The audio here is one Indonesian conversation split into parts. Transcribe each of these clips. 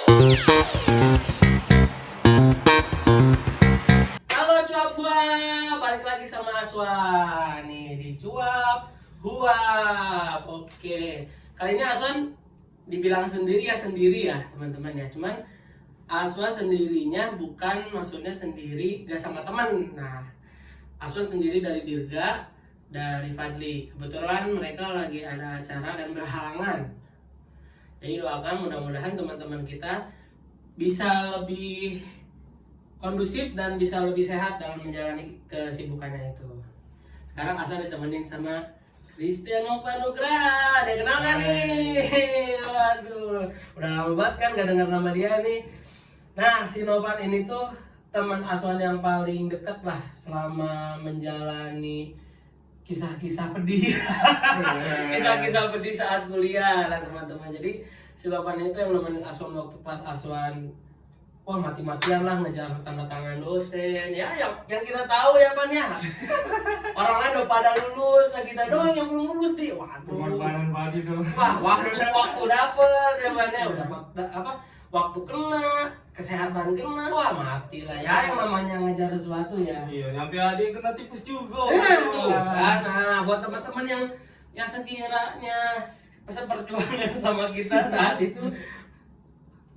Halo cuap buah, balik lagi sama Aswan nih di cuap huap. Oke, kali ini Aswan dibilang sendiri ya teman-teman ya. Cuman Aswan sendirinya bukan maksudnya sendiri gak sama teman. Nah, Aswan sendiri dari Dirga, dari Fadli. Kebetulan mereka lagi ada acara dan berhalangan. Jadi doakan mudah-mudahan teman-teman kita bisa lebih kondusif dan bisa lebih sehat dalam menjalani kesibukannya itu. Sekarang Aswan ditemenin sama Christian Nova Nugraha. Dia kenal kan nih? Waduh, udah lama banget kan gak dengar nama dia nih. Nah, si Novan ini tuh teman Aswan yang paling dekat lah selama menjalani kisah-kisah pedih. Kisah-kisah pedih saat kuliah lah teman-teman. Jadi si Novan itu yang nemenin Aswan waktu pas Aswan wah mati-matian lah ngejar tanda tangan dosen ya yang kita tahu ya Pan ya. Orang lain udah pada lulus, nah kita doang yang belum lulus nih. Waduh. Pengorbanan padi tuh. Wah, waktu dapet ya Pan ya udah apa waktu kena, kesehatan kena, wah mati lah ya yang namanya ngejar sesuatu ya. Iya, sampai ada yang kena tipes juga. Nah, tuh kan. Nah, buat teman-teman yang sekiranya seperjuangan sama kita saat itu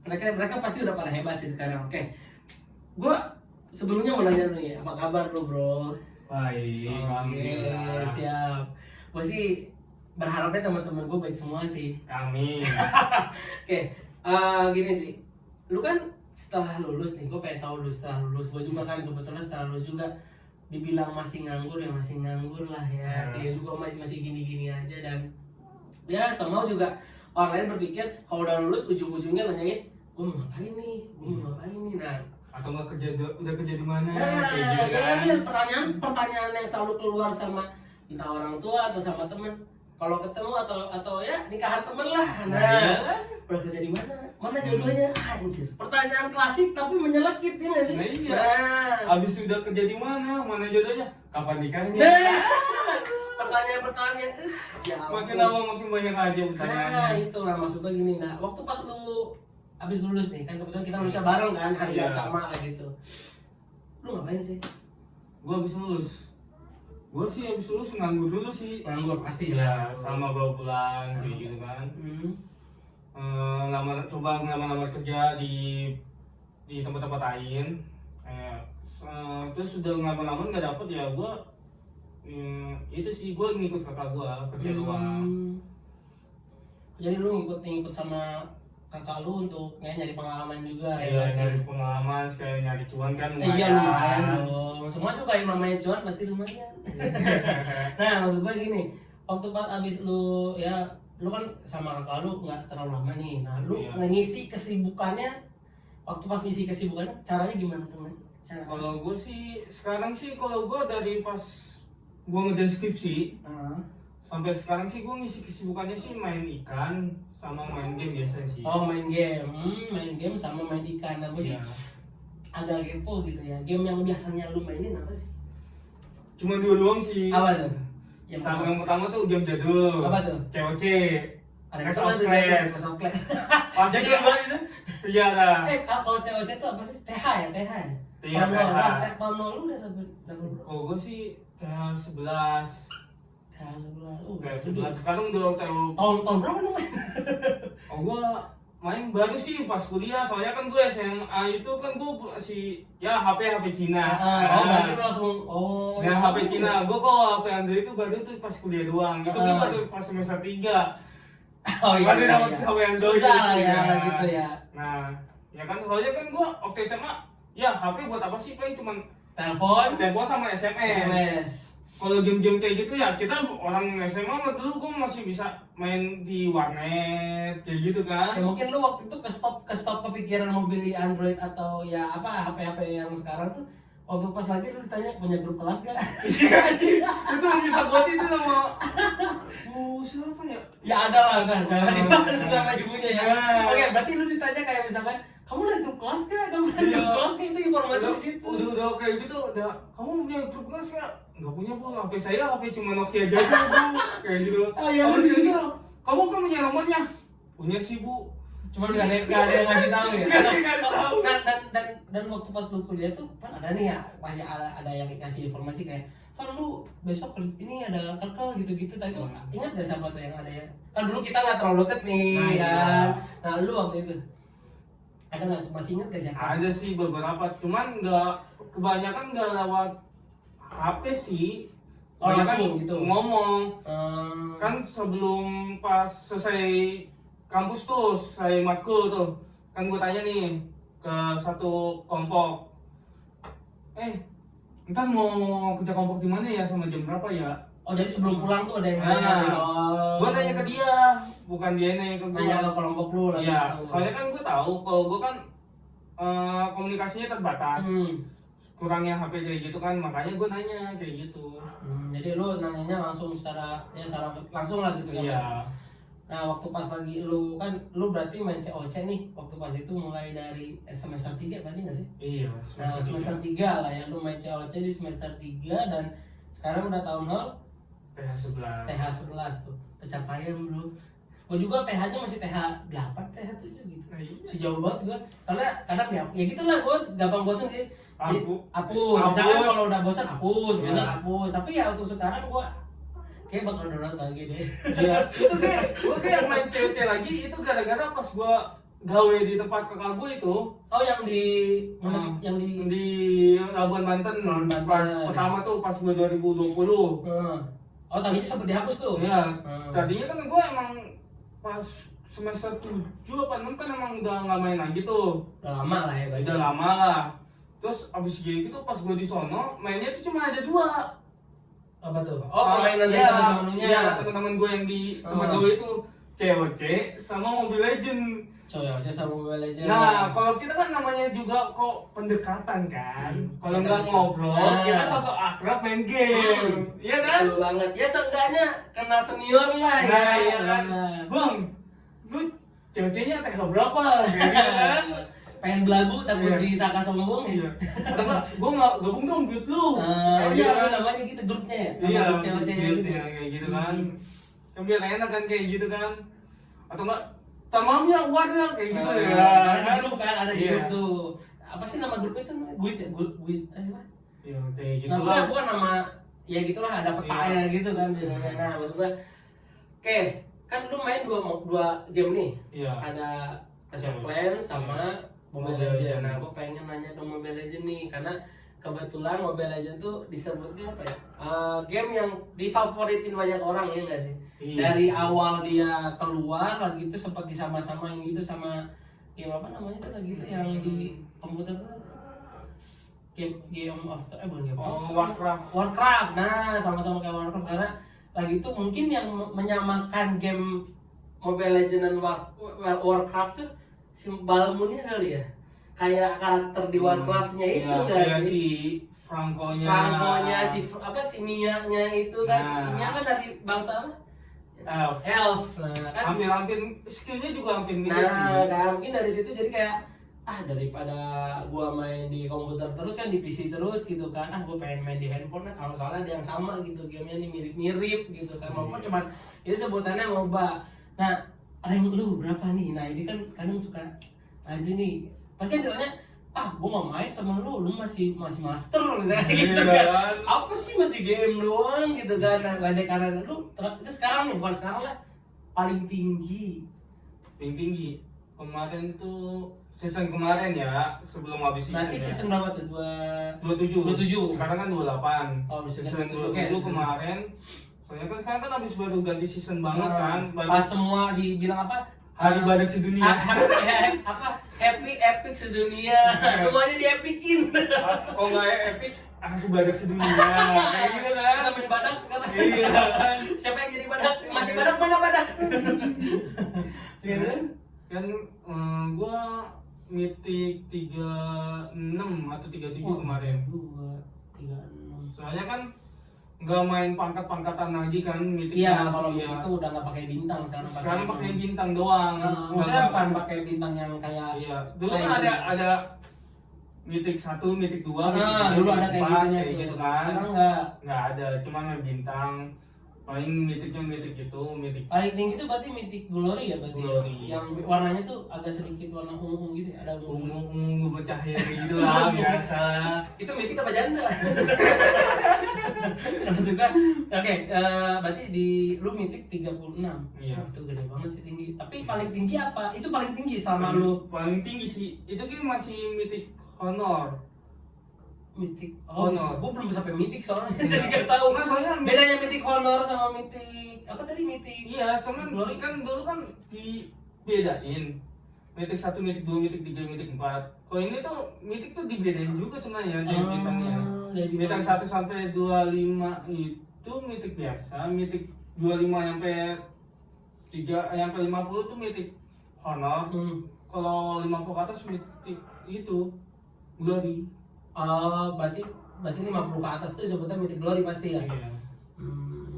mereka pasti udah pada hebat sih sekarang. Oke. Gua sebelumnya mau nanya dulu nih, apa kabar lu, Bro? Baik, alhamdulillah. Siap. Gua sih berharapnya teman-teman gua baik semua sih. Amin. Oke, gini sih. Lu kan setelah lulus nih, gue pengen tahu lu setelah lulus. Gue juga kan kebetulan setelah lulus juga dibilang masih nganggur ya masih nganggur lah ya. Kayak juga masih gini-gini aja dan ya somehow juga orang lain berpikir kalau udah lulus ujung-ujungnya nanyain gue mau ngapain nih, gue mau ngapain nih. Nah, Atau nggak udah kerja di mana? nah Kayak gitu ya kan kan. ini pertanyaan yang selalu keluar sama entah orang tua atau sama temen. Kalau ketemu atau ya nikahan temen lah. Nah, iya kan? udah kerja di mana? Mana jodohnya? Anjir. Pertanyaan klasik tapi menyelekit ya nggak sih? Nah, iya. Nah, Abis sudah kerja di mana? Mana jodohnya? Kapan nikahnya? nah. pertanyaan ya Makin ampun. lama makin banyak aja Nah, pertanyaannya. itu lah maksudnya gini. Nah, waktu pas lu habis lulus nih, kan kebetulan kita lulusnya bareng kan, hari yang Iya. sama kayak gitu. Lu ngapain sih? Gua abis lulus. Gua sih abis lulus nganggur dulu sih. Nganggur pasti Iya, sama bawa pulang kayak gitu kan. Coba ngelamar kerja di tempat-tempat lain. Terus sudah ngelamar nggak dapet ya gua itu sih gua ngikut kakak gua kerja doang. Jadi lu ngikut sama kakak lu untuk nyari pengalaman juga Iya, ya? nyari pengalaman, kayak nyari cuan kan lumayan. Iya lumayan dong. Semua juga yang namanya cuan pasti lumayan. Nah maksud gue gini, waktu pas abis lu ya lu kan sama kakak lu nggak terlalu lama nih. Nah lu Iya. ngisi kesibukannya, waktu pas ngisi kesibukannya caranya gimana teman? Kalau gua sih sekarang sih kalau gua dari pas gua ngerjain skripsi sampai sekarang sih gua ngisi kesibukannya sih main ikan sama main game biasa sih. Oh main game sama main ikan. Nah gue sih Iya. agak kepo gitu ya. Game yang biasanya lu mainin apa sih? Cuma dua doang sih. Apa tuh? Sama yang pertama tuh game jadul. Apa tuh? COC. Ada Clash apa of tuh? Clans. Clash of Clans. Pasti Jadi kan? apa itu? Iya lah. Kalau COC itu apa sih? TH ya? TH ya? Iya, Tahun TH. tahun lalu udah sampai tahun Kalau gua sih TH11. TH 11. TH11 sekarang udah Tahun berapa lu main? Oh gua main baru sih pas kuliah, soalnya kan gue SMA itu kan gue masih ya HP Cina. Oh, berarti lu langsung Ya HP Cina, gue kok HP Android itu baru tuh pas kuliah doang. Itu gue baru pas semester 3. Oh iya. Baru iya, dapat iya. HP Android. Susah lah ya Nah, kayak gitu ya. Nah, ya kan soalnya kan gue waktu SMA ya HP buat apa sih, paling cuman Telepon sama SMS. SMS. Kalau game-game kayak gitu ya kita orang SMA mah dulu gue masih bisa main di warnet kayak gitu kan. Ya mungkin lu waktu itu ke stop kepikiran mau beli Android atau ya apa HP yang sekarang tuh waktu pas lagi lu ditanya punya grup kelas gak? Iya, itu bisa buat itu sama siapa ya? Ya ada lah, nama ibunya ya. Ya. Oke, berarti lu ditanya kayak misalkan kamu ada grup kelas gak? Kamu ada grup Iya. kelas gak? Itu informasi di situ. Udah kayak gitu, kamu punya grup kelas nggak? Nggak punya bu, HP saya HP cuma Nokia aja bu, kayak gitu. Oh, iya, Kamu bener. gitu, kamu kan punya nomornya? Punya sih bu. Cuma nggak ada yang ngasih tahu ya. Nggak dikasih tahu. Nah, dan waktu pas lu kuliah tuh kan ada nih ya, banyak ada yang ngasih informasi kayak, Van lu besok ini ada kakak gitu-gitu. Tadi itu ingat gak siapa tuh yang ada ya? Kan dulu kita nggak terlalu deket nih Nah, kan. iya. Nah lu waktu itu ada nggak? Masih ingat gak siapa? Ada sih beberapa, cuman kebanyakan nggak lewat HP sih. Oh, Kebanyakan langsung gitu? ngomong. Hmm. Kan sebelum pas selesai kampus tuh, selesai matkul tuh, kan gue tanya nih ke satu kelompok, ntar mau kerja kelompok di mana ya, sama jam berapa ya? Oh jadi sebelum pulang tuh ada yang Nah, nanya. Oh. Gue tanya ke dia, bukan dia nanya ke gue. Nanya ke kelompok lu lah. Iya, gitu. soalnya kan gue tahu kalau gue kan komunikasinya terbatas. Kurangnya HP kayak gitu kan, makanya gue nanya kayak gitu. Jadi lu nanyanya langsung secara langsung lah gitu sama. Iya. Nah waktu pas lagi lu kan lu berarti main COC nih waktu pas itu mulai dari semester 3 tadi nggak sih? Iya, Nah semester 3 lah ya lu main COC di semester 3 dan sekarang udah tahun hal TH11. TH11 tuh pencapaian bro. Gue juga TH-nya masih TH8, TH7 gitu. Nah, iya. Sejauh banget gue. Soalnya kadang ya gitulah gue gampang bosen sih. Jadi, Hapus. Misalkan kalau udah bosan hapus, Iya. bosan hapus. Tapi ya untuk sekarang gue kayak bakal download lagi deh. Iya, itu kayak gue kayak main COC lagi itu gara-gara pas gue gawe di tempat kakak gue itu. Oh yang di mana? Yang di Labuan Banten. Banten. Pas pertama tuh pas gue 2020. Oh tadinya sempat dihapus tuh? Iya, tadinya kan gue emang pas semester 7 apa 6 kan emang udah nggak main lagi tuh. Udah lama lah ya, Udah lama lah. Terus abis gitu pas gue di sono mainnya tuh cuma ada 2. Apa tuh? Oh permainan dari iya, teman-temannya. Iya, teman-teman gue yang di tempat gue itu COC sama Mobile Legend. Coy aja sama Mobile Legends. Nah, kalau kita kan namanya juga kok pendekatan kan. Kalau Kita nggak gitu. ngobrol, Nah. kita sosok akrab main game. Iya kan? Betul banget. Ya seenggaknya kenal senior lah ya. Nah, iya kan. Bang, lu COC-nya TH berapa? Kayak gitu kan. Pengen belagu takut Iya. disangka sombong ya. Iya. Atau enggak, gue nggak gabung dong grup lu. Oh Kayak iya gitu kan. namanya gitu grupnya ya. Iya, Nama grup cewek-cewek gitu. ya, kayak gitu kan. Kan biar enak kan kayak gitu kan. Atau enggak, tamamnya warna kayak gitu ya. Karena di grup kan ada di Iya. grup tuh. Apa sih nama grupnya itu namanya? Guid ya? Guid. Apa? Iya, kayak gitu Nah, lah. bukan nama ya gitulah ada petanya gitu kan biasanya. Nah, maksud gua oke, kan lu main dua game nih. Iya. Ada Clash of Clans sama Mobile Mobile Legends. Legends. Nah, gua pengen nanya ke Mobile Legends nih karena kebetulan Mobile Legends tuh disebutnya apa ya? Game yang difavoritin banyak orang ya enggak sih? Iya. Dari awal dia keluar lagi itu sempat disama-samain gitu sama game apa namanya tuh lagi itu yang di komputer tuh game of bukan game of Warcraft. Nah, sama-sama kayak Warcraft karena lagi itu mungkin yang menyamakan game Mobile Legends dan Warcraft tuh si Balmunnya kali ya. Kayak karakter di Warcraft-nya itu Iya, enggak kayak sih? si Franco-nya. Franco-nya si Mia-nya itu kan si Nah. Mia kan dari bangsa apa? Elf. Nah, kan Hampir skillnya juga hampir mirip nah, sih. kan mungkin dari situ jadi kayak daripada gua main di komputer terus kan di PC terus gitu kan gua pengen main di handphone nah kalau soalnya ada yang sama gitu gamenya nih mirip-mirip gitu kan walaupun cuman itu sebutannya MOBA. Nah rank lu berapa nih? Nah ini kan kadang suka aja nih pasti kan ditanya gua mau main sama lu masih master misalnya gitu Iya. kan apa sih masih game doang gitu kan nah ledek kanan lu itu sekarang nih bukan sekarang lah paling tinggi Paling tinggi. Kemarin tuh season kemarin ya, sebelum habis season. berarti ya. season berapa tuh? 27. Sekarang kan 28. Oh, season season 27, 27 oke. kemarin. Soalnya kan sekarang kan habis baru ganti season banget kan. Pas semua dibilang apa? Hari badak sedunia. Happy epic sedunia. Semuanya diepikin. Kalau nggak epic, hari badak sedunia. Kayak gitu kan. Kita main badak sekarang. Iya kan. Siapa yang jadi badak? Masih badak mana badak? Iya kan? Kan gua mitik 36 atau 37 kemarin. 2, 3, 6. Soalnya kan nggak main pangkat-pangkatan lagi kan mitik. Iya, kalau ya. itu udah nggak pakai bintang Sekarang pakai bintang doang. Maksudnya bukan pakai bintang yang kayak Iya, dulu kan ada mitik 1, mitik 2, mitik 3, dulu ada mitik kayak 4, gitunya kayak tuh. gitu kan. Sekarang nggak Nggak ada, cuma main bintang. Paling mitiknya mitik itu mitik Paling tinggi itu berarti Mythic Glory ya berarti. Glory. Yang warnanya tuh agak sedikit warna ungu gitu ya, ada ungu. ungu bercahaya gitu lah biasa. Itu Mythic apa janda? Maksudnya, oke, berarti di lu Mythic 36. Iya. Oh, itu gede banget sih tinggi. Tapi paling tinggi apa? Itu paling tinggi sama lu Paling tinggi sih itu kan masih mitik honor. Mythic Honor. Gua belum sampai Mythic soalnya. Iya. Jadi gak tahu. Nah, soalnya bedanya Mythic Honor sama Mythic apa tadi Mythic? iya, cuman Glory. kan dulu kan dibedain. Mitik 1, mitik 2, mitik 3, mitik 4. Kalau ini tuh mitik tuh dibedain juga sebenarnya dari bintangnya. Dari Bintang 1 sampai 25 itu mitik biasa, mitik 25 sampai 50 tuh mitik honor. Kalau 50 ke atas mitik itu glory. Berarti 50 ke atas tuh sebutnya Mythic Glory pasti ya? Iya.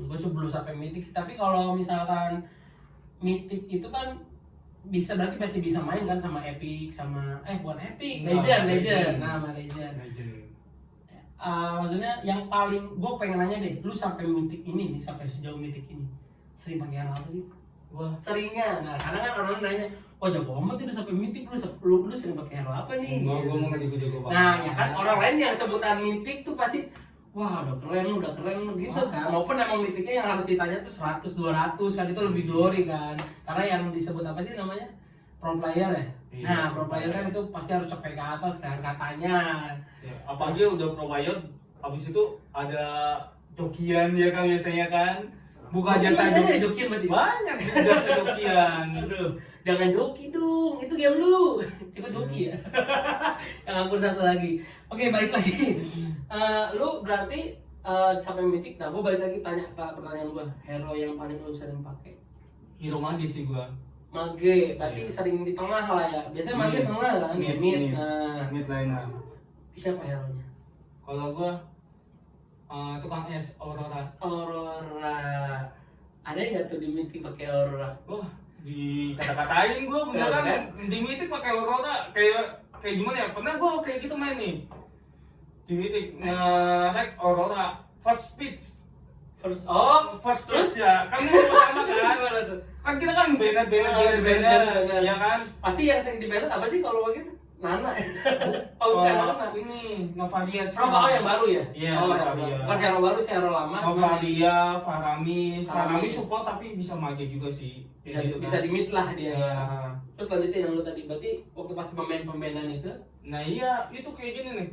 Gue belum sampai Mythic, tapi kalau misalkan Mythic itu kan berarti pasti bisa main kan sama Epic, sama bukan Epic, Legend. Nah, sama Legend. Maksudnya yang paling gue pengen nanya deh, lu sampai Mythic ini nih, sampai sejauh Mythic ini sering pakai hero apa sih? Wah, Seringnya, nah karena kan orang nanya, wah jago amat itu sampai Mythic, lu sering pakai hero apa nih? gua mau jago-jago banget. Nah ya kan orang lain yang sebutan Mythic tuh pasti wah udah keren lu gitu kan. Maupun emang Mythicnya yang harus ditanya tuh 100 200 kan itu lebih glory kan. Karena yang disebut apa sih namanya? Pro player ya. Iya. Nah, pro player kan itu pasti harus cepet ke atas kan katanya. Ya, apalagi udah pro player, habis itu ada jokian dia kan biasanya kan. Bukan jasa joki berarti. Banyak jasa jokian. Aduh, jangan joki dong. Itu game lu. Ikut joki ya. Yang ampun satu lagi. Oke, balik lagi. Lu berarti sampai Mythic. Nah, gua balik lagi tanya pertanyaan gua. Hero yang paling lu sering pakai? Hero Mage sih gua. Mage, berarti Iya. sering di tengah lah ya. Biasanya Mage Mid. tengah kan, Mid. mid. Mid. Nah, Mid liner. siapa hero-nya? Kalau gua tukang es Aurora. Aurora. Ada nggak tuh di Mythic pakai Aurora? Wah, dikata-katain gua beneran Kan? di Mythic pakai Aurora kayak gimana ya? Pernah gua kayak gitu main nih. Di Mythic nge-rek Aurora first speed. First Terus ya, kan gua pertama kan. gimana tuh? Kan kita kan banner Banner. ya kan? Pasti yang sering di banned apa sih kalau begitu? Nana. Oh, bukan Nana. Ini Novalia. Yang baru ya? Iya, hero Novalia. baru. Bukan hero baru sih, hero lama. Novalia, Faramis Faramis. support tapi bisa mage juga sih. Bisa di mid lah dia. Iya. Terus lanjutin yang lu tadi, berarti waktu pas pemain-pemainan itu Nah iya, itu kayak gini nih.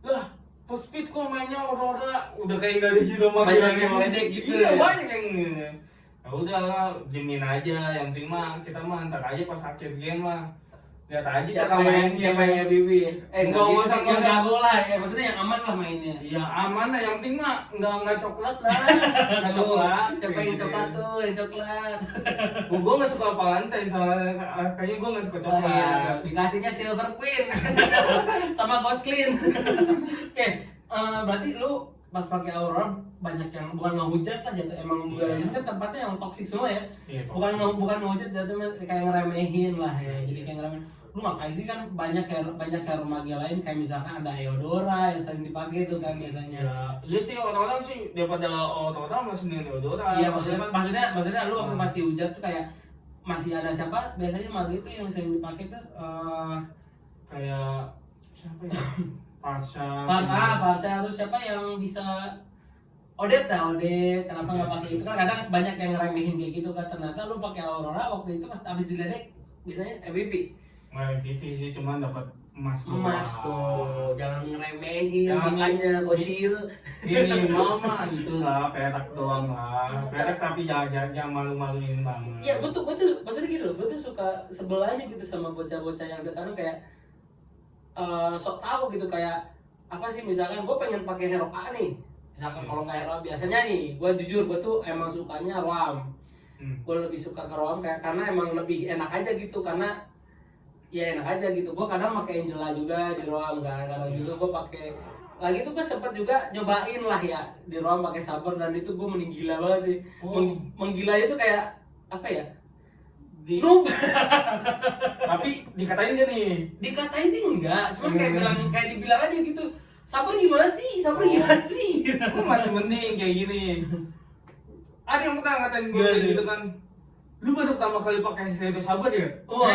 Lah, first speed kok mainnya Aurora udah kayak gak ada hero mage Banyak lagi. yang ledek gitu Iya, ya? banyak yang gini. Ya udah, diemin aja. Yang penting mah kita mah ntar aja pas akhir game lah. Lihat aja cara mainnya. siapa yang Bibi? Enggak gitu usah, sih, enggak yang usah. jago lah ya, maksudnya yang aman lah mainnya. Iya aman lah, yang penting mah nggak coklat lah. Nggak coklat. Siapa yang coklat tuh? Yang coklat. Gue nggak suka Valentine soalnya kayaknya gue nggak suka Oh iya, coklat. dikasihnya Silver Queen sama God Clean. Oke, berarti lu pas pakai Aurora banyak yang bukan ngehujat lah jatuh, emang Iya. Mobile Legends kan tempatnya yang toxic semua ya. Iya, Bukan ngehujat jatuhnya kayak ngeremehin lah ya. Jadi kayak ngeremehin. Lu ngapain sih kan banyak hero mage lain kayak misalkan ada Eudora yang sering dipakai tuh kan biasanya. Ya, iya sih orang-orang sih daripada orang-orang masih mendingan Eudora. Iya maksudnya lu waktu Hmm. pas dihujat tuh kayak masih ada siapa biasanya mage itu yang sering dipakai tuh Kayak siapa ya? Parsha. Parsha terus siapa yang bisa Odet, kenapa nggak pakai itu kan kadang banyak yang ngeremehin kayak gitu kan, ternyata lu pakai Aurora waktu itu pas abis diledek biasanya MVP. Nggak gitu sih, cuman dapat emas doang. Emas tuh, jangan ngeremehin Jangan makanya bocil. Ini mama itulah perak doang lah. Perak tapi jangan malu-maluin banget. Iya betul maksudnya gitu loh, gue tuh suka sebel aja gitu sama bocah-bocah yang sekarang kayak sok tahu gitu kayak apa sih misalkan gue pengen pakai hero A nih. Misalkan kalau nggak hero A, biasanya nih, gue jujur gue tuh emang sukanya Roam. Gue lebih suka ke Roam karena emang lebih enak aja gitu, karena ya enak aja gitu. Gue kadang pakai Angela juga di Roam kan, kadang juga gue pakai lagi tuh gue sempet juga nyobain lah ya di Roam pakai Saber, dan itu gue mending gila banget sih. Menggila itu kayak apa ya? Noob. Tapi dikatain gak nih? Dikatain sih enggak, cuman kayak dibilang aja gitu. Sabar gimana sih? Lu masih mending kayak gini. Ada yang pernah ngatain gue kayak gitu kan, lu baru pertama kali pakai senjata sabar ya? Wah,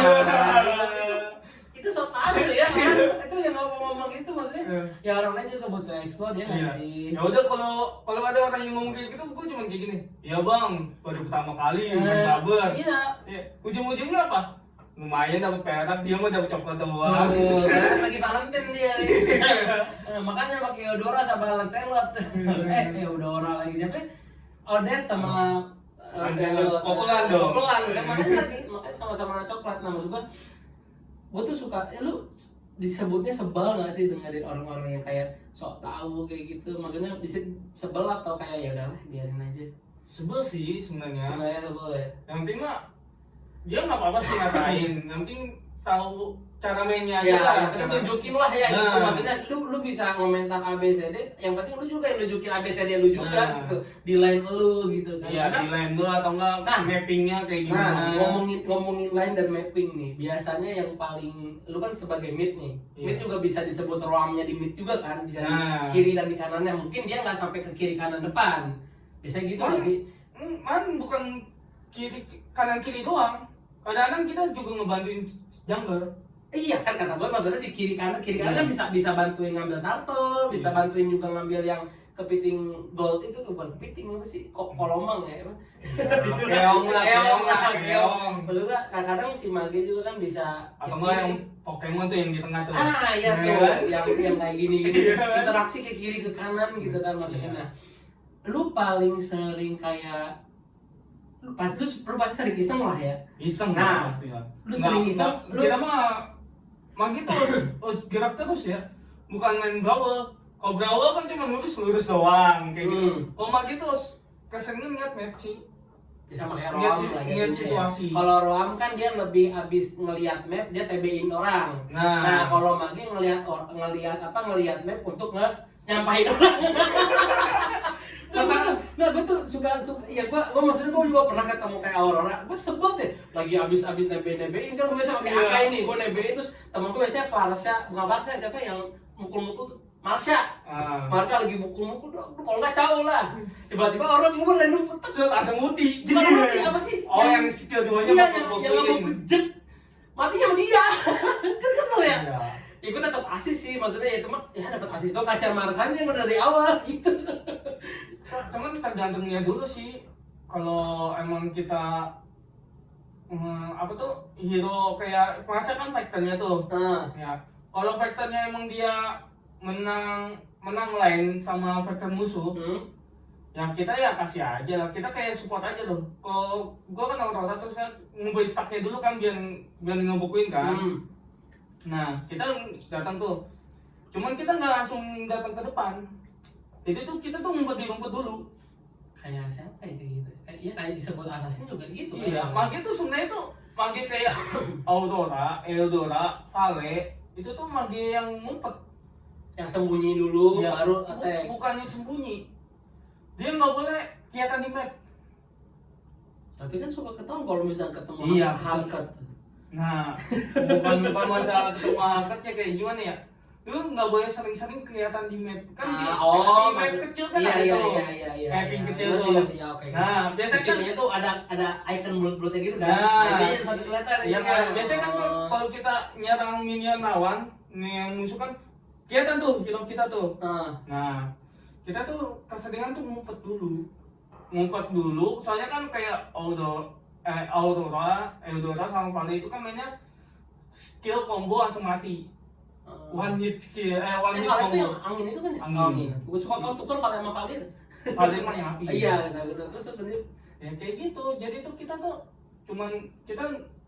itu so tahu ya kan? Itu yang ngomong gitu maksudnya. Ya orang lain juga butuh explore ya nggak sih? Ya udah kalau ada orang yang ngomong kayak gitu, gue cuma kayak gini. Ya bang, baru pertama kali main sabar. Iya. Ya, ujung-ujungnya apa? Lumayan dapat perak, dia mau dapat coklat doang. Kan lagi Valentine dia. Makanya pakai Eudora sama Lancelot. Eudora lagi siapa? Odette sama Lancelot. Kopelan dong. Kopelan kan makanya sama-sama coklat. Nah maksud gua tuh suka, lu disebutnya sebel nggak sih dengerin orang-orang yang kayak sok tahu kayak gitu? Maksudnya sebel atau kayak ya udahlah biarin aja. Sebel sih sebenarnya. Sebenarnya sebel ya. Yang penting mah dia nggak apa-apa sih ngatain. Yang penting tahu cara mainnya aja Ya, lah. yang penting tunjukin lah ya gitu. Nah. Maksudnya lu bisa komentar ABCD, yang penting lu juga yang nunjukin ABCD lu juga Nah. gitu. Di line lu gitu kan. Iya, Karena di line lu atau enggak mappingnya kayak gimana. Nah, ngomongin line dan mapping nih. Biasanya yang paling lu kan sebagai mid nih. Iya. Mid juga bisa disebut roamnya di mid juga kan, bisa Nah. di kiri dan di kanannya. Mungkin dia nggak sampai ke kiri kanan depan. Bisa gitu nggak sih? Bukan kanan kiri doang. Kadang-kadang kita juga ngebantuin jungler. Iya kan kata gue maksudnya di kiri kanan kan bisa bantuin ngambil turtle, bisa bantuin juga ngambil yang kepiting gold itu bukan kepiting apa sih? Kolomang ya emang. Keong lah. Maksudnya kadang-kadang si mage juga kan bisa Atau enggak yang Pokemon tuh yang di tengah tuh. iya Nah, tuh kan? yang kayak gini interaksi ke kiri ke kanan gitu kan maksudnya. Nah, lu paling sering kayak lu pasti sering iseng lah ya. Iseng Nah, pasti lah. lu sering iseng, Kita mah gitu gerak terus ya. Bukan main brawl. Kalau brawl kan cuma lurus doang kayak gitu. Kalau mah gitu keseringan ngeliat map sih. Sama kayak Ngeliat Roam lah ngeliat gitu situasi. ya. Kalau Roam kan dia lebih abis ngelihat map dia TB-in orang. Nah kalau Mage ngelihat map untuk nyampahin orang. Nah, gue tuh suka ya gue maksudnya gue juga pernah ketemu kayak Aurora, gue sebel deh lagi abis nebein kan gue biasa pakai AK ini, gue nebein terus temen gue biasanya bukan Farsha siapa yang mukul Marsha lagi mukul kalau nggak jauh lah tiba-tiba orang gue lain lumpur Sudah ada muti. mati apa sih? Oh yang skill duanya yang mau bejek matinya sama dia kan kesel ya. Ya gue tetap asis sih, maksudnya ya cuma ya dapat asis dong, kasihan Marsanya yang udah dari awal gitu. Cuman tergantungnya dulu sih. Kalau emang kita hero kayak Marsha kan fighternya tuh. Ya. Kalau fighternya emang dia menang lane sama fighter musuh, ya kita ya kasih aja lah. Kita kayak support aja tuh. Kalau gua kan Aurora terus kan ngumpulin stacknya dulu kan biar ngebukuin kan. Nah, kita datang tuh. Cuman kita nggak langsung datang ke depan. Jadi tuh kita tuh ngumpet di rumput dulu. Kayak siapa ya kayak gitu? Kayak disebut Assassin juga gitu. Iya, Mage tuh sebenarnya tuh Mage kayak Aurora, Eudora, Vale, itu tuh Mage yang ngumpet. Yang sembunyi dulu Ya, baru attack. Bukannya sembunyi. Dia nggak boleh kelihatan di map. Tapi kan suka ketahuan kalau misalnya ketemu Iya, Hangket. Nah, bukan masalah ketemu angkatnya kayak gimana ya? Lu nggak boleh sering-sering kelihatan di map kan di map kecil kan ada tuh mapping kecil tuh. Nah, biasanya tuh ada icon bulat-bulatnya gitu kan. Nah, itu yang sampai kelihatan. Iya kan, biasanya kan kalau kita nyerang minion lawan, yang musuh kan kelihatan tuh hero kita tuh. Nah, kita tuh keseringan tuh ngumpet dulu. Soalnya kan kayak Aurora, Eudora sama Vale itu kan mainnya skill combo langsung mati. One hit skill, one hit Vale itu yang combo. angin itu kan ya? Angin. Gue suka kalau tukar Vale sama Vale. Vale mah yang api. Iya, gitu. Terus bener. Ya kayak gitu. Jadi tuh kita tuh cuman kita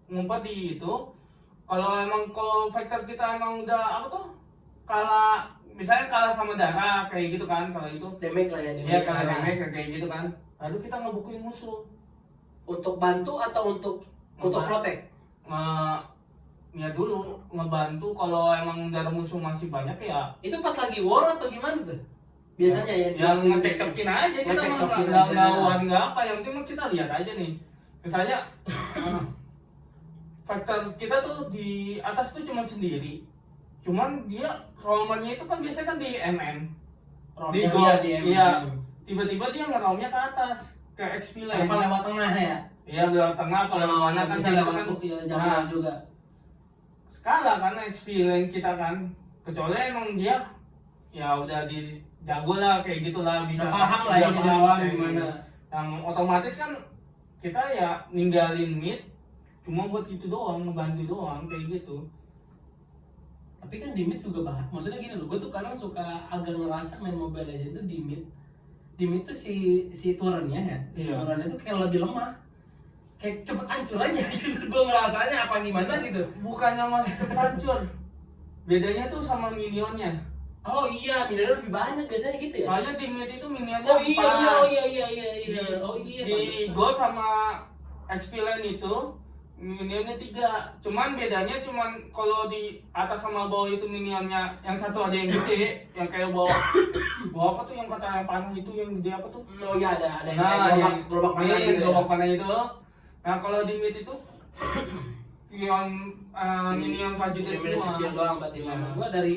ngumpet di itu. Kalau fighter kita emang udah misalnya kalah sama darah kayak gitu kan, kalau itu Damage lah ya. Iya, kalah damage kayak gitu kan. Lalu kita ngebukuin musuh. Untuk bantu atau untuk protect? Ya dulu ngebantu kalau emang darah musuh masih banyak ya. Itu pas lagi war atau gimana tuh? Biasanya ya. Yang ngecek-cekin aja kita nggak war nggak apa, yang penting kita lihat aja nih. Misalnya faktor kita tuh di atas tuh cuma sendiri. Cuman dia roamernya itu kan biasanya kan di MM. Di gold. Iya. Tiba-tiba dia ngeroamnya ke atas. ke XP lane. Apa lewat tengah ya? Iya, lewat tengah apa lewat mana kan bisa kita lewat kan. jauh juga. Skala karena XP lane kita kan. Kecuali emang dia ya udah jago lah kayak gitulah, bisa paham lah ya di bawah gimana. Yang otomatis kan kita ya ninggalin mid cuma buat itu doang, ngebantu doang kayak gitu. Tapi kan di mid juga maksudnya gini loh, gue tuh kadang suka agak ngerasa main Mobile Legends tuh di mid tuh si turunnya ya, turunnya tuh kayak lebih lemah, kayak cepet hancur aja gitu. Gue ngerasanya apa gimana gitu. Bukannya masih hancur, bedanya tuh sama minionnya. Oh iya, minionnya lebih banyak biasanya gitu ya. Soalnya di mid itu minionnya oh iya, 4. oh iya. Di gold sama XP lane itu minionnya 3, cuman bedanya kalau di atas sama bawah itu minionnya yang satu ada yang gede, yang kayak bawah apa tuh yang kata yang panah itu yang gede apa tuh? Oh iya ada yang gerobak panah gitu. Gerobak panah itu. Nah kalau di mid itu yang minion prajurit semua. Kecil doang berarti. Nah, maksud gua dari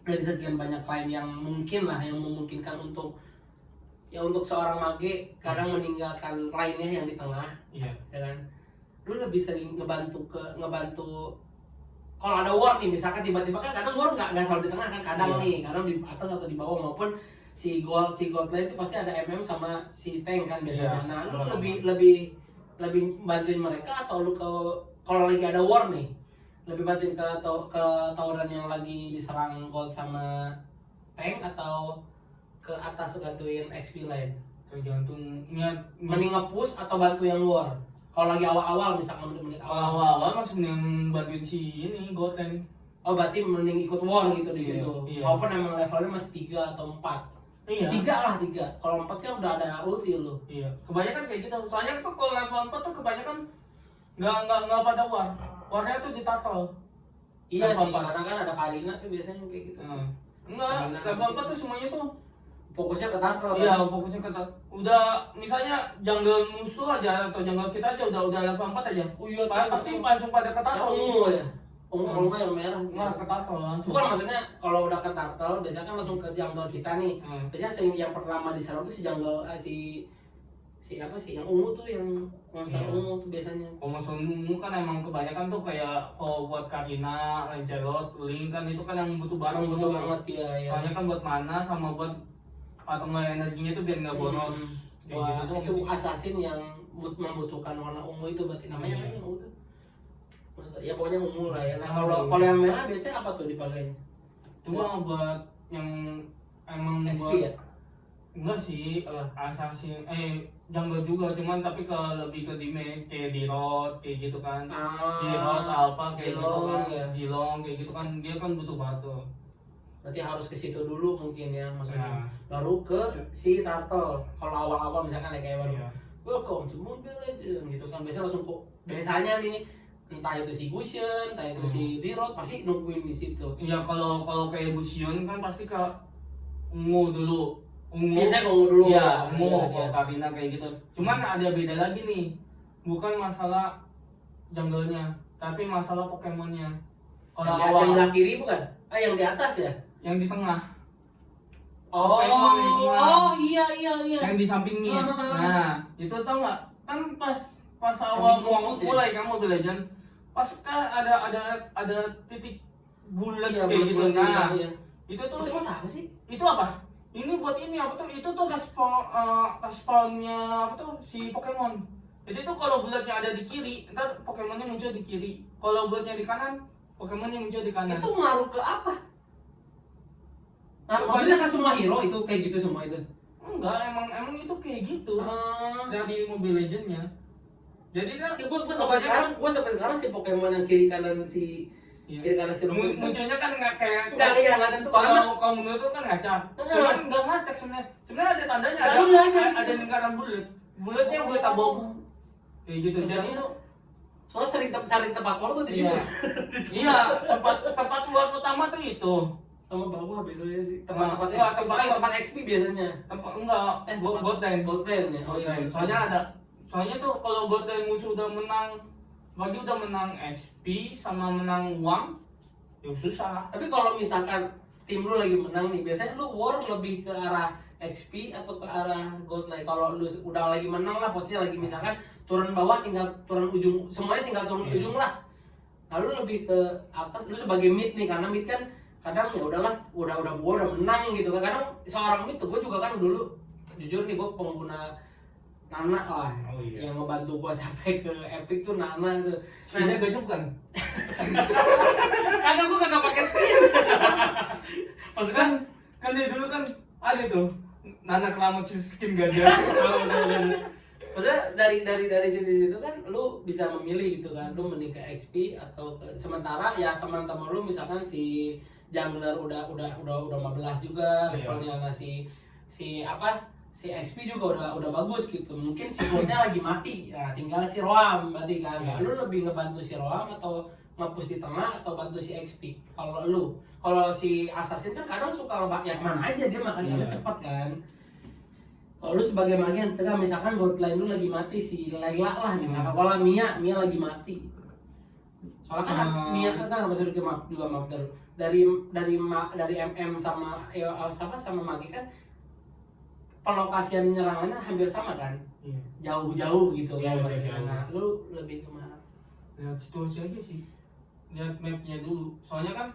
sekian banyak klien yang mungkin lah yang memungkinkan untuk seorang mage kadang meninggalkan lainnya yang di tengah. Iya. Ya kan? Lu lebih sering ngebantu kalau ada war nih, misalkan tiba-tiba kan kadang war nggak selalu di tengah kan, kadang nih kadang di atas atau di bawah, maupun si gold lane itu pasti ada MM sama si tank kan biasanya. Nah lu lebih bantuin mereka atau lu kalau lagi ada war nih lebih bantuin ke tawuran yang lagi diserang gold sama tank, atau ke atas gantuin XP lane? Tergantung niat. Mending nge-push atau bantu yang war? Kalau lagi awal-awal misalkan menit-menit awal masih mending bantuin si ini gold lane. Oh berarti mending ikut war gitu di situ. Iya. Walaupun emang levelnya masih 3 atau 4. Iya. 3 lah 3. Kalau 4 kan udah ada ulti lu. Iya. Kebanyakan kayak gitu. Soalnya tuh kalau level 4 tuh kebanyakan nggak pada war. Warnya tuh di turtle. Iya level sih, 4. karena kan ada Karina tuh biasanya kayak gitu. Enggak, level 4 tuh semuanya tuh fokusnya ke turtle. iya, fokusnya ke turtle. Udah misalnya jungle musuh aja atau jungle kita aja udah level 4 aja. Oh iya, pasti langsung pada ke turtle. Yang ungu ya. Ungu kalau enggak yang merah. Enggak ke turtle langsung. Bukan, maksudnya kalau udah ke turtle biasanya kan langsung ke jungle kita nih. Biasanya yang pertama diserang tuh si jungle si apa sih yang ungu tuh, yang monster ungu tuh biasanya. Kalau monster ungu kan emang kebanyakan tuh kayak kalau buat Karina, Lancelot, Link kan itu kan yang butuh barang butuh banget ya. Soalnya kan buat mana sama buat atau nggak energinya tuh biar nggak boros. Wah, itu assassin yang membutuhkan warna ungu itu berarti namanya apa yang ungu tuh? Ya pokoknya ungu lah ya. Nah kalau yang merah biasanya apa tuh dipakainya? Cuma buat yang emang XP buat ya? enggak sih, assassin jungle juga, cuman tapi lebih ke damage kayak di road kayak gitu kan. Di road apa kayak gitu kan, Zilong kayak gitu kan, dia kan butuh batu. Berarti harus ke situ dulu mungkin ya maksudnya. Baru ke si turtle. Kalau awal-awal misalkan ya kayak baru welcome to Mobile Legends gitu kan, biasanya langsung kok biasanya nih entah itu si Gusion, entah itu si D-Rod pasti nungguin di situ. Iya, kalau kayak Gusion kan pasti ke ungu dulu. Biasanya ungu dulu. Iya, ungu kalau Karina kayak gitu. Cuman ada beda lagi nih. Bukan masalah jungle-nya, tapi masalah Pokemonnya. Kalau yang belah kiri bukan? Yang di atas ya? Yang di tengah. Oh, Pokemon yang di tengah. Oh iya. Yang di samping mid. Nah, itu tau nggak? Kan pas awal mulai kan Mobile Legends, pas kan ada titik bulat kayak gitu. Nah, itu tuh apa sih? Itu apa? Ini buat ini apa tuh? Itu tuh respawnnya apa tuh si Pokemon. Jadi tuh kalau bulatnya ada di kiri, ntar Pokemonnya muncul di kiri. Kalau bulatnya di kanan, Pokemonnya muncul di kanan. Itu ngaruh ke apa? Nah, maksudnya kan semua hero itu kayak gitu semua itu? Enggak, emang itu kayak gitu. Dari Mobile Legends-nya. Jadi kan gue sampai sekarang si Pokemon yang kiri kanan si kiri kanan si Rumput munculnya kan nggak kayak nggak tentu kalau menurut tuh kan ngacak. Cuman nggak ngacak sebenarnya. Sebenarnya ada tandanya, ada lingkaran bulatnya buat abu-abu kayak gitu. Jadi itu soalnya sering tempat war tuh di sini. Iya, tempat war pertama tuh itu. Sama bawah biasanya sih. Tempat XP biasanya. Gold Lane ya. Oh iya. Soalnya tuh kalau Gold Lane musuh udah menang, bagi udah menang XP sama menang uang, ya susah. Tapi kalau misalkan tim lu lagi menang nih, biasanya lu war lebih ke arah XP atau ke arah gold line? Kalau lu udah lagi menang lah, posisinya lagi misalkan turun bawah, tinggal turun ujung, semuanya tinggal turun ujung lah. Lalu lebih ke atas, lu sebagai mid nih, karena mid kan kadang ya udahlah, gua udah menang gitu kan. Kadang seorang mid tuh, gua juga kan dulu jujur nih, gua pengguna Nana lah, Oh, iya. yang ngebantu gua sampai ke Epic tuh Nana tuh. Skinnya gajah bukan? Kagak, gua kagak pakai skin. Maksudnya Kan dari dulu kan ada tuh Nana Keramat si skin gajah. maksudnya dari sisi situ kan lu bisa memilih gitu kan, lu mending ke XP atau ke, sementara ya teman-teman lu misalkan si jungler udah 15 juga Iya. levelnya, nah si XP juga udah bagus gitu, mungkin si goldnya lagi mati ya, tinggal si Roam berarti kan. Nah, Iya. lu lebih ngebantu si Roam atau nge-push di tengah atau bantu si XP? Kalau si Assassin kan kadang suka yang mana aja dia makannya Iya. cepat kan. Kalau lu sebagai magian tengah misalkan bot line lu lagi mati, si Layla lah misalkan, kalau Mia lagi mati. Soalnya kan Mia kan nggak juga maaf dari MM sama sama Magi kan pelokasian nyerangannya hampir sama kan, Iya. jauh-jauh gitu Iya, kan maksudnya. jauh. Nah, lu lebih kemana? Lihat situasi aja sih, lihat mapnya dulu. Soalnya kan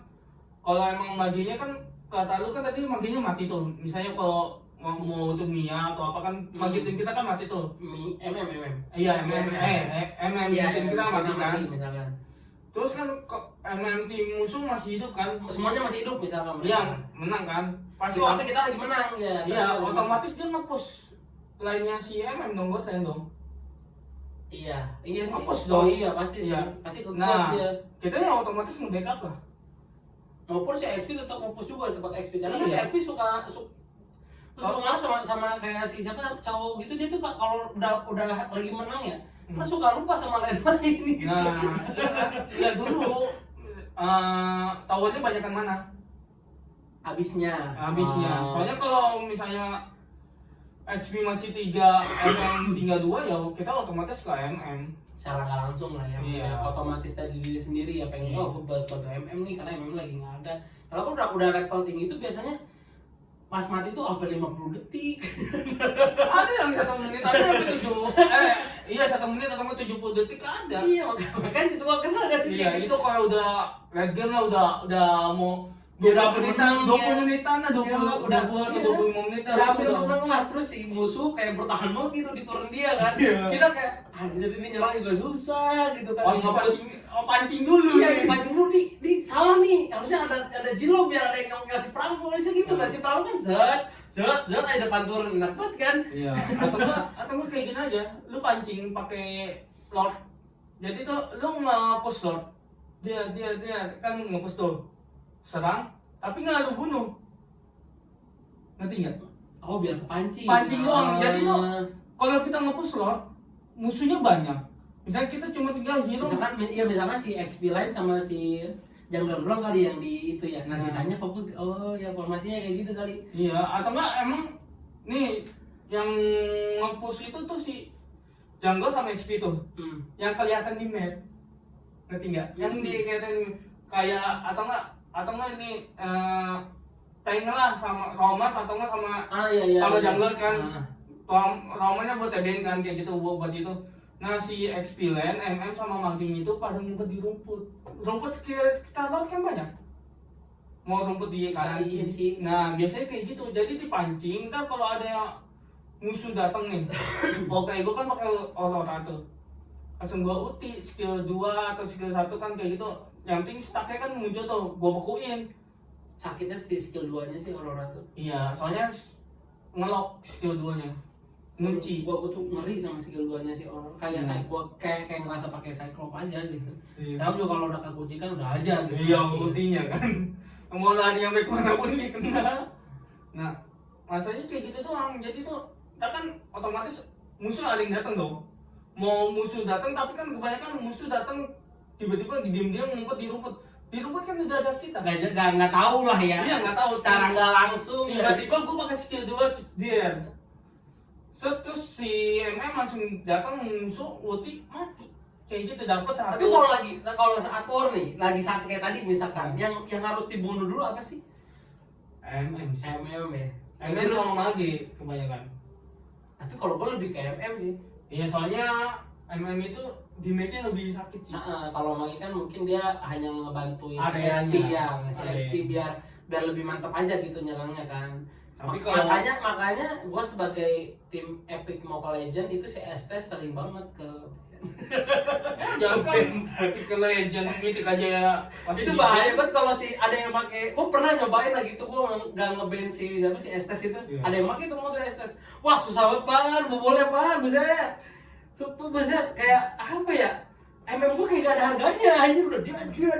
kalau emang maginya kan kata lu kan tadi maginya mati tuh. Misalnya kalau mau untuk Mia atau apa kan magi tim kita kan mati tuh. MM. Iya, MM Iya, tim kita mati kan. misalkan. Terus kan MM tim musuh masih hidup kan. Semuanya masih hidup misalkan. Iya, menang kan. Pasti Tapi kita lagi menang ya. iya, otomatis dia nge-push lainnya si MM dong, got lain dong. Iya sih. Nge-push Oh dong. iya pasti sih. Iya. Pasti ke Nah, dia. kita ya otomatis nge-backup lah. Maupun si XP tetap mau push juga di tempat XP karena Iya. si XP suka malah sama kayak si siapa cowok gitu, dia tuh Pak, kalau udah lagi menang ya kan suka lupa sama lain-lain gitu. Nah, ya dulu towernya banyakan mana? Habisnya. Soalnya kalau misalnya HP masih 3, MM tinggal 2 ya kita otomatis ke MM. secara nggak langsung lah ya, maksudnya Iya. otomatis tadi diri sendiri ya pengen Iya. gue buat suatu MM nih karena MM lagi nggak ada. Kalau udah level tinggi itu biasanya pas mati tuh hampir 50 detik. Ada yang 1 menit, ada yang 1 menit atau 70 detik ada. Iya makanya semua kesel gak sih? Iya, itu kalau udah red game lah udah mau Udah 20 menitan, 20 menitan, 20 Iya, udah iya. 25 menit Udah hampir menang lah, terus si musuh kayak bertahan banget gitu di turun dia kan. Iya. Kita kayak anjir ini nyerang juga susah gitu kan. Pas pancing dulu. Iya, pancing dulu di salah nih. Harusnya ada jilo biar ada yang ngasih perang polisi gitu. Ngasih perang kan zet aja depan turun enak banget kan. Iya. Atau enggak kayak gini aja. Lu pancing pakai lord. Jadi tuh lu nge-push lord. Dia kan nge-push tuh. Serang, tapi nggak lu bunuh. Ngerti nggak? Oh biar kepancing. Pancing doang. Jadi tuh kalau kita nge-push lord, musuhnya banyak. Misalnya kita cuma tinggal hero. misalkan si XP line sama si jungler doang kali yang di itu ya. Nah sisanya fokus ya formasinya kayak gitu kali. Iya, atau enggak emang nih yang nge-push itu tuh si jungle sama XP tuh. Yang kelihatan di map. Ngerti nggak? Yang di kelihatan kayak atau enggak ini tank lah sama roamers atau enggak sama sama jungler kan. Roamernya buat TBN kan kayak gitu buat itu. Nah si XP lane, MM sama Maging itu pada ngumpet di rumput. Rumput sekitar laut kan banyak. Mau rumput di kanan Iya sih. Nah biasanya kayak gitu. Jadi dipancing. Ntar kalau ada musuh datang nih, kayak gue kan pakai Aurora tuh. Langsung gua ulti skill 2 atau skill 1 kan kayak gitu. Yang penting stacknya kan muncul tuh, gua bekuin. Sakitnya skill 2-nya sih Aurora tuh. Iya, soalnya ngelok skill 2-nya. Ngunci. Gua tuh ngeri sama skill 2-nya sih Aurora. Kayak gua kayak ngerasa pakai Cyclops aja gitu. Iya. Saya juga kalau udah kekunci kan udah aja gitu. Iya, ultinya kan. Mau lari sampai kemana pun dia kena. Nah, masalahnya kayak gitu doang. Jadi tuh, kita kan otomatis musuh ada yang datang dong. Mau musuh datang, tapi kan kebanyakan musuh datang tiba-tiba diam-diam ngumpet di rumput. Di rumput kan udah ada kita. Nggak tahu lah ya. Iya, nggak tahu. Secara nggak langsung. Tiba-tiba gue pakai skill 2 dia. Terus si MM langsung datang musuh ulti mati. Kayak gitu dapat satu. Tapi kalau saat war nih, lagi saat kayak tadi misalkan, yang harus dibunuh dulu apa sih? MM sih. MM ya. MM sama Mage kebanyakan. Tapi kalau gue lebih ke MM sih. Iya soalnya MM itu damage-nya lebih sakit sih. Kalau Mage kan mungkin dia hanya ngebantuin si Areanya. XP ya, si Area. XP biar lebih mantap aja gitu nyerangnya kan. Tapi kalau- makanya gue sebagai tim Epic Mobile Legend itu si ST sering banget ke Jangan kan Epic Legend Mythic aja ya. Pasti itu bahaya banget kalau si ada yang pakai. Gue pernah nyobain lah gitu, gue nggak ngeband si siapa si Estes itu. Iya. Ada yang pakai tuh mau si Estes. Wah susah banget pan, bobolnya pan, buset. Super buset kayak apa ya? MM gue kayak gak ada harganya, anjir udah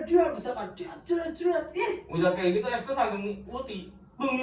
dia bisa kan Udah kayak gitu Estes langsung ulti. Bung.